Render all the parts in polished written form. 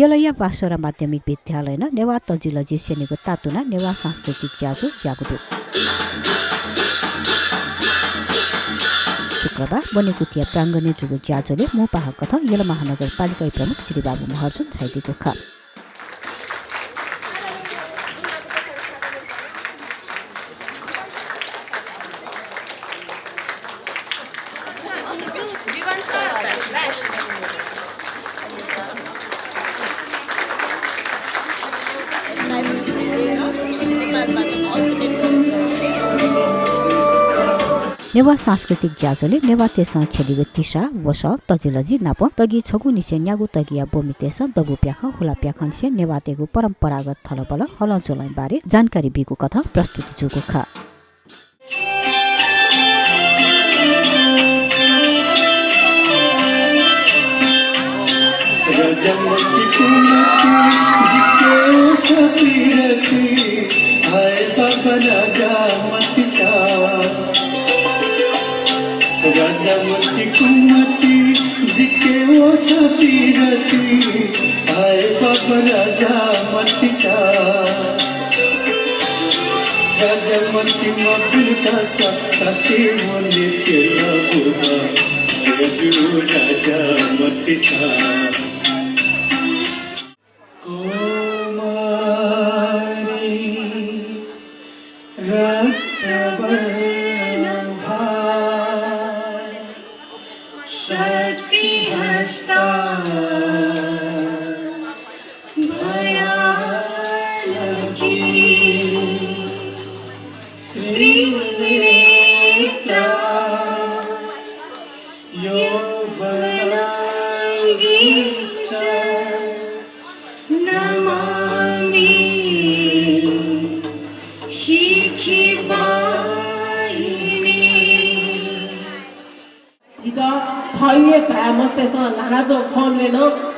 यलैया पासोरा माध्यमिक विद्यालय न नेवा तजिलजी सेनेको तातुना नेवा सांस्कृतिक ज्याजो ज्यागुटु शुक्रबार बनेको थिया प्राङ्गणे जुगु ज्याजोले मोपाहा कथा यल महानगरपालिका प्रमुख श्री बाबु महर्जन छाइदिएको ख नेवा सांस्कृतिक ज्याजोले नेवा तेस छेलिगो तिसा वस तजिलजी नाप तगी छगु निसे न्यागु तगिया बोमी तेस दगु प्याख हुला प्याखन से नेवा तेगु परम्परागत थलबल हलचलन बारे जानकारी बिगु कथा प्रस्तुति जुगु ख राजामती कुमती जिके वो सतीरती आए बाबा राजामती चा राजामती मबिलता सती मुने चला बुहा आयु राजामती चा कुमारी रक्तबर मस्तेसँग लानाजो फोन लेन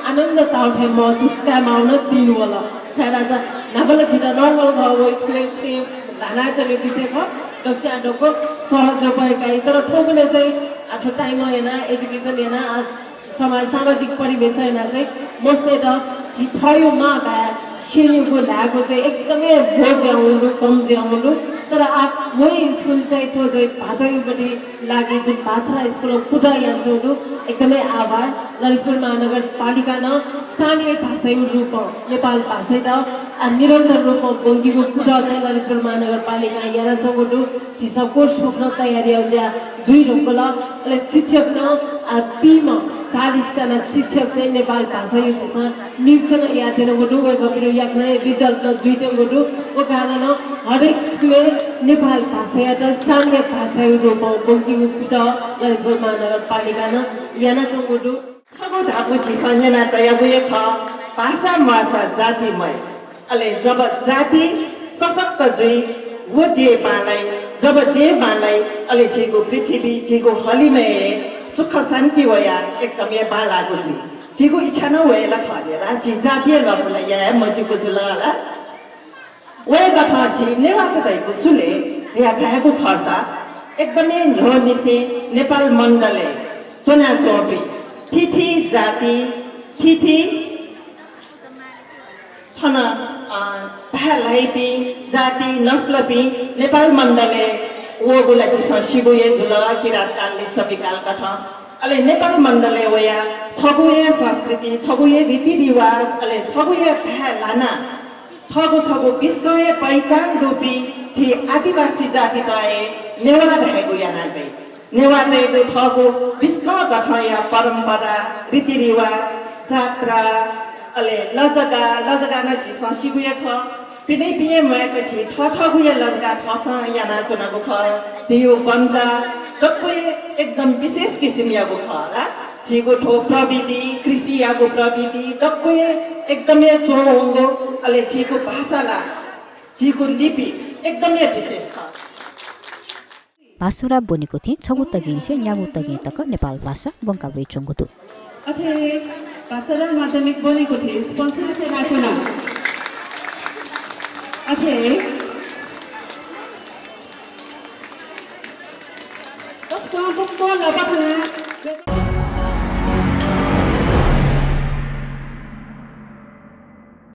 आनन्द ताउठे महसुस कामाउन दिनु होला छाडाजा नबल छिटा नर्मल भयो स्कुल छे लानाजले विषय ख दक्षाडोको सहज भएका तर ठोकुले चाहिँ आठो टाइम हैन एजुकेसन हैन समाज सामाजिक परिवेश हैन चाहिँ मस्ते त छिठयो मा भा शेलिको लागो चाहिँ एकदमै भोज्याउनु कम ज्याउनु तर वही स्कुल चाहिँ त्यो चाहिँ भाषापट्टि लागि जुन भाषा स्कुल पुरा यान्छौँ एकदमै आभार ललितपुर महानगरपालिका न स्थानीय भाषा रूप नेपाल भाषा र निरन्तर रूपमा बोल्कीको पुरा चाहिँ ललितपुर महानगरपालिका यहाँ चौगुटु चिसा कोर्स पुग्न तयारी आउँछ जुई ढोकल अहिले शिक्षक न पीमा 40जना शिक्षक चाहिँ नेपाल भाषा युक्त नियुक्त यादेन गुटु वे गपिरो याक्ने रिजल्ट न जुइटे गुटु ओ कारण हरेक स्कुल नेपाल भाषा या स्थानीय भाषा रूपमा बोल्कीको पुरा ललितपुर महानगरपालिका न यहाँ चौगुटु छगो धापु छिसञ्जना तयाबुए ख भाषा माछा जातिमय अले जब जाति सशक्त जुई वो दे बालाई जब दे बालाई अले छिगो पृथ्वी छिगो हलिमे सुख शान्ति वया एकदम ये बालाको छि छिगो इच्छा न वयला खलेला छि जातीय लबुला या मजुको जुलाला वय गथा छि नेवा पटाइको सुले या भएको खसा एकदमै झो निसे नेपाल मण्डले चुना चोपी तिथि जाति तिथि थन भालाइपी जाति नस्लपी नेपाल मण्डले वो गुला चाहिँ शिबुए जुल किरात कालले चबिकाल कथ अले नेपाल मण्डले वया छगुए संस्कृति छगुए रीतिरिवाज अले छगुए भालाना छगु छगु विश्वए पहिचान रूपी छि आदिवासी जाति तए नेवा भएको याना गई नेवा रहेको छगु विश्व गठया परम्परा रीतिरिवाज जात्रा अले लजगा न छि शिबुए ख पिनै पिए मएको छि ठठगुए लजगा थस याना चुनाको ख दियो बन्जा कक्वे एकदम विशेष किसिमको ख रा छिगो ठो प्रविधि कृषि याको प्रविधि कक्वे एकदमै चोङो अले छिगो भाषाला छिगो लिपि एकदमै विशेष छ भाषुरा बोनेको थिए छगु तगिन से न्यागु तगिन तक नेपाल भाषा बंका वे चंगुतु अथे भाषा माध्यमिक बोनेको थिए स्पोन्सर थे राखेन अथे कस्तो लपक